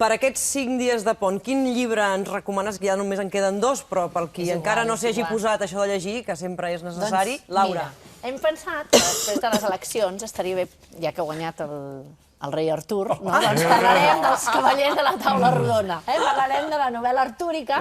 Per aquests 5 dies de pont, quin llibre ens recomanes? Que ja només en queden 2, però pel qui encara no s'hi hagi posat això de llegir, que sempre és necessari. Laura. Hem pensat que després de les eleccions estaria bé, ja que ha guanyat el rei Artur, doncs parlarem dels cavallers de la taula rodona. Parlarem de la novel·la artúrica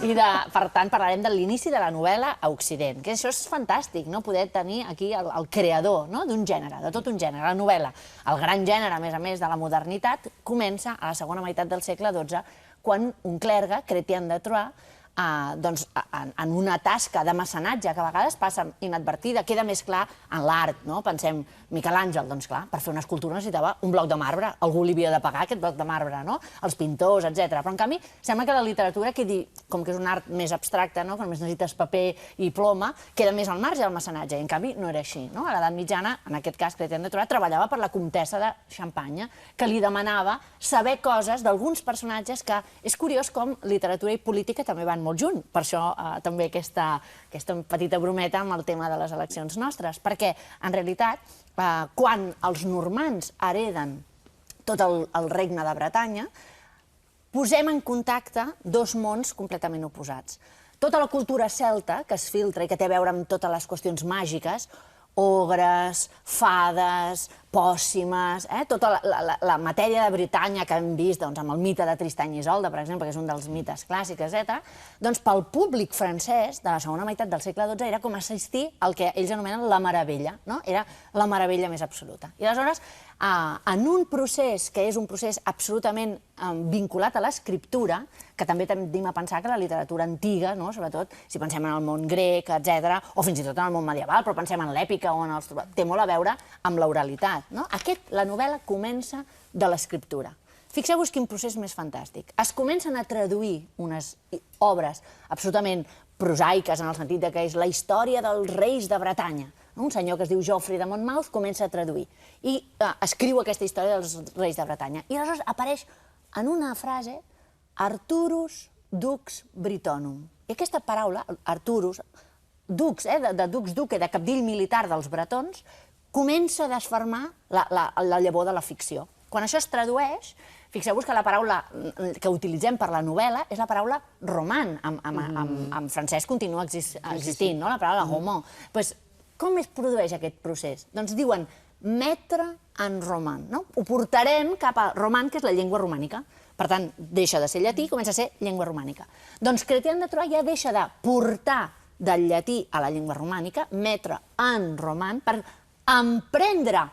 i, per tant, parlarem de l'inici de la novel·la a Occident. Que això és fantàstic, poder tenir aquí el creador d'un gènere, de tot un gènere. La novel·la, el gran gènere, a més de la modernitat, comença a la segona meitat del segle XII, quan un clergue, Chrétien de Troyes, en una tasca de mecenatge que a vegades passa inadvertida, queda més clar en l'art. Pensem, Miquel Àngel, doncs clar, per fer una escultura necessitava un bloc de marbre, algú li havia de pagar aquest bloc de marbre, els pintors, etc. Però en canvi sembla que la literatura quedi, com que és un art més abstracte, que només necessites paper i ploma, queda més al marge del mecenatge, i en canvi no era així. A l'edat mitjana, en aquest cas, Chrétien de Troyes treballava per la comtessa de Xampanya, que li demanava saber coses d'alguns personatges que és curiós com literatura i política també van molt junt. Per això també aquesta petita brometa amb el tema de les eleccions nostres, perquè en realitat quan els normands hereden tot el regne de Bretanya, posem en contacte dos mons completament oposats. Tota la cultura celta que es filtra i que té a veure amb totes les qüestions màgiques, ogres, fades, pòssimes, tota la matèria de Bretanya que hem vist amb el mite de Tristany i Isolda, per exemple, que és un dels mites clàssics, etc., doncs pel públic francès de la segona meitat del segle XII era com assistir al que ells anomenen la meravella, era la meravella més absoluta. I aleshores, en un procés que és un procés absolutament vinculat a l'escriptura, que també tendim a pensar que la literatura antiga, sobretot si pensem en el món grec, etc., o fins i tot en el món medieval, però pensem en l'èpica, té molt a veure amb l'oralitat. La novel·la comença de l'escriptura. Fixeu-vos quin procés més fantàstic. Es comencen a traduir unes obres absolutament prosaiques, en el sentit que és la història dels reis de Bretanya. Un senyor que es diu Geoffrey de Monmouth comença a traduir i escriu aquesta història dels reis de Bretanya. I aleshores apareix en una frase Arturus Dux Britonum. I aquesta paraula, Arturus, dux, de dux duque, de capdill militar dels bretons, comença a desfermar la llavor de la ficció. Quan això es tradueix, fixeu-vos que la paraula que utilitzem per la novel·la és la paraula roman. En francès continua existint, la paraula roman. Com es produeix aquest procés? Doncs diuen mettre en roman. Ho portarem cap a roman, que és la llengua romànica. Per tant, deixa de ser llatí i comença a ser llengua romànica. Doncs Chrétien de Troyes ja deixa de portar del llatí a la llengua romànica, mettre en roman, per emprendre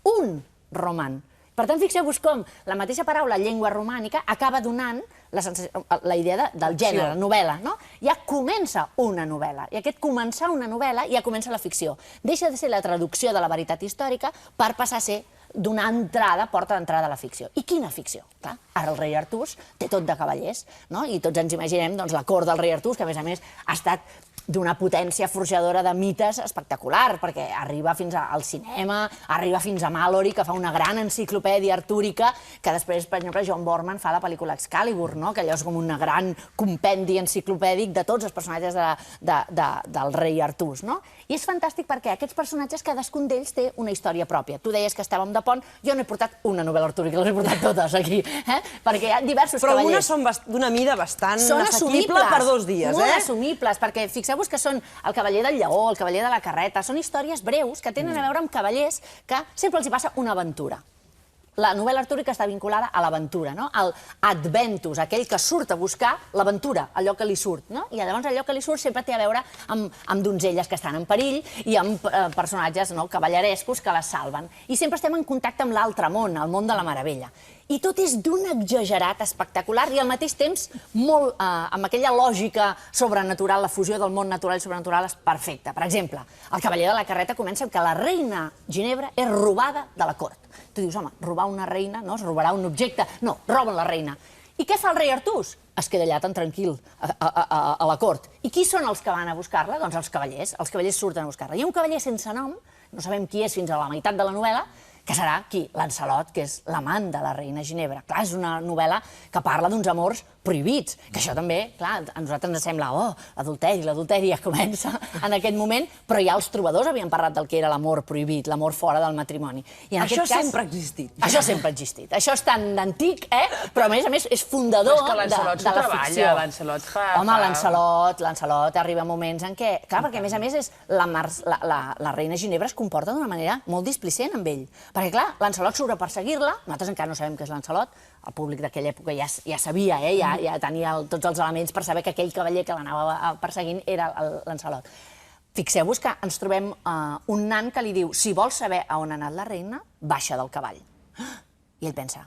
un roman. Per tant, fixeu-vos com la mateixa paraula llengua romànica acaba donant la idea del gènere, novel·la. Ja comença una novel·la, i aquest començar una novel·la ja comença la ficció. Deixa de ser la traducció de la veritat històrica per passar a ser donar entrada, porta d'entrada a la ficció. I quina ficció? Clar, ara el rei Artús té tot de cavallers, i tots ens imaginem la cort del rei Artús, que a més ha estat d'una potència forjadora de mites espectacular, perquè arriba fins al cinema, arriba fins a Malory, que fa una gran enciclopèdia artúrica, que després, per exemple, John Boorman fa la pel·lícula Excalibur, que allò és com un gran compendi enciclopèdic de tots els personatges del rei Artús. I és fantàstic perquè aquests personatges, cadascun d'ells té una història pròpia. Tu deies que estàvem de pont, jo no he portat una novel·la artúrica, les he portat totes aquí, perquè hi ha diversos cavallers. Però unes són d'una mida bastant assequible per 2 dies, molt assumibles, perquè fixeu-vos que són el cavaller del lleó, el cavaller de la carreta, són històries breus que tenen a veure amb cavallers que sempre els hi passa una aventura. La novel·la artúrica està vinculada a l'aventura, al adventus, aquell que surt a buscar l'aventura, allò que li surt. I llavors allò que li surt sempre té a veure amb donzelles que estan en perill i amb personatges cavallerescos que les salven. I sempre estem en contacte amb l'altre món, el món de la meravella. I tot és d'un exagerat espectacular i al mateix temps molt amb aquella lògica sobrenatural, la fusió del món natural i sobrenatural és perfecta. Per exemple, el cavaller de la carreta comença amb que la reina Ginebra és robada de la cort. Tu dius, home, robar una reina, no? Es robarà un objecte. No, roben la reina. I què fa el rei Artús? Es queda allà tan tranquil a la cort. I qui són els que van a buscar-la? Doncs els cavallers. Els cavallers surten a buscar-la. Hi ha un cavaller sense nom, no sabem qui és fins a la meitat de la novel·la, que serà qui? Lancelot, que és l'amant de la reina Ginebra. Clar, és una novel·la que parla d'uns amors prohibits, que això també, clar, a nosaltres ens sembla, l'adulteri ja comença en aquest moment, però ja els trobadors havien parlat del que era l'amor prohibit, l'amor fora del matrimoni. Això sempre ha existit. Això sempre ha existit. Això és tan antic, però a més és fundador de la ficció. És que Lancelot s'ho treballa, Lancelot fa... Home, Lancelot arriba a moments en què... Clar, perquè a més la reina Ginebra es comporta d'una manera molt displicent amb ell. Perquè, clar, Lancelot surt a perseguir-la, nosaltres encara no sabem què és Lancelot, el públic d'aquella època ja sabia, ja tenia tots els elements per saber que aquell cavaller que l'anava perseguint era Lancelot. Fixeu-vos que ens trobem un nan que li diu, si vols saber a on ha anat la reina, baixa del cavall. I ell pensa,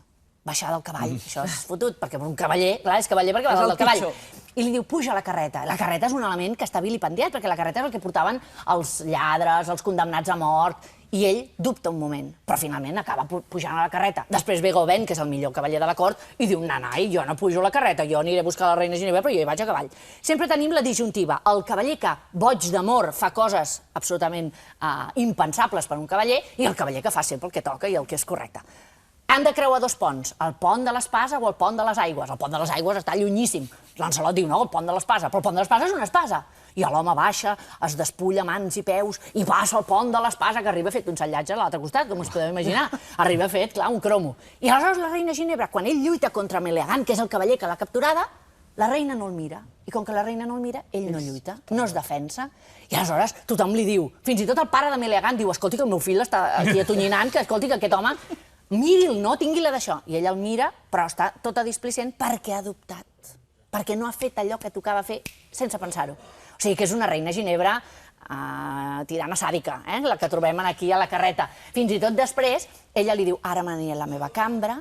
baixar del cavall, això és fotut, perquè un cavaller, clar, és cavaller perquè va dalt del cavall. I li diu, puja a la carreta. La carreta és un element que està vilipendiat, perquè la carreta és el que portaven els lladres, els condemnats a mort, i ell dubta un moment, però finalment acaba pujant a la carreta. Després ve Gawain, que és el millor cavaller de la cort, i diu, nanai, jo no pujo a la carreta, jo aniré a buscar la reina Ginebra, però jo hi vaig a cavall. Sempre tenim la disjuntiva. El cavaller que, boig d'amor, fa coses absolutament impensables per un cavaller, i el cavaller que fa sempre el que toca i el que és correcte. Han de creuar dos ponts, el pont de l'espasa o el pont de les aigües. El pont de les aigües està llunyíssim. Lancelot diu, no, el pont de l'espasa, però el pont de l'espasa és una espasa. I l'home baixa, es despulla mans i peus i passa el pont de l'espasa, que arriba fet un sallatge a l'altre costat, com us podeu imaginar. Arriba fet, clar, un cromo. I aleshores la reina Ginebra, quan ell lluita contra Meleagant, que és el cavaller que l'ha capturada, la reina no el mira. I com que la reina no el mira, ell no lluita, no es defensa. I aleshores tothom li diu, fins i tot el pare de Meleagant diu, escolti, que el meu fill està aquí atonyinant, que escolti, que aquest home... Miri'l, no tingui-la d'això. I ell el mira, però està tota displicent perquè ha dubtat. Perquè no ha fet allò que tocava fer sense pensar-ho. O sigui que és una reina Ginebra tirana sàdica, la que trobem aquí a la carreta. Fins i tot després, ella li diu, ara m'aniré a la meva cambra,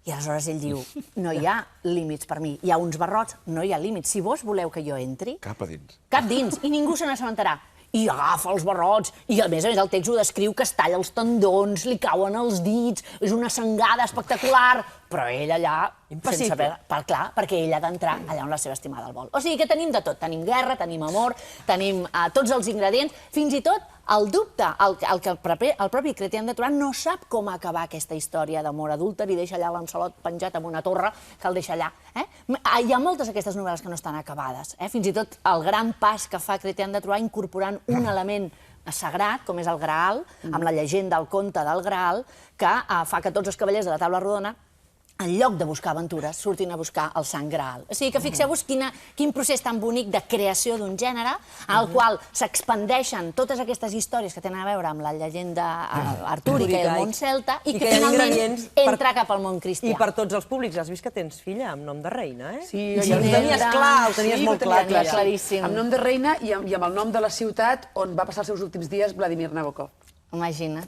i aleshores ell diu, no hi ha límits per mi, hi ha uns barrots, no hi ha límits. Si vos voleu que jo entri... Cap a dins. Cap dins, i ningú se n'assabentarà. I agafa els barrots, i a més el text ho descriu que es talla els tendons, li cauen els dits, és una sangada espectacular, però ell allà... Impassible. Clar, perquè ell ha d'entrar allà on la seva estimada el vol. O sigui que tenim de tot, tenim guerra, tenim amor, tenim tots els ingredients, fins i tot el dubte, el propi Chrétien de Troyes no sap com acabar aquesta història d'amor adúlter i deixa allà Lancelot penjat en una torre que el deixa allà. Hi ha moltes d'aquestes novel·les que no estan acabades. Fins i tot el gran pas que fa Chrétien de Troyes incorporant un element sagrat, com és el Graal, amb la llegenda, el conte del Graal, que fa que tots els cavallers de la taula rodona en lloc de buscar aventures, surtin a buscar el Sant Graal. O sigui que fixeu-vos quin procés tan bonic de creació d'un gènere en el qual s'expandeixen totes aquestes històries que tenen a veure amb la llegenda artúrica i el món celta i que finalment entra cap al món cristià. I per tots els públics. Has vist que tens filla amb nom de reina, eh? Sí, ho tenies clar, ho tenies molt clar. Claríssim. Amb nom de reina i amb el nom de la ciutat on va passar els seus últims dies Vladimir Nabokov. Imagina't.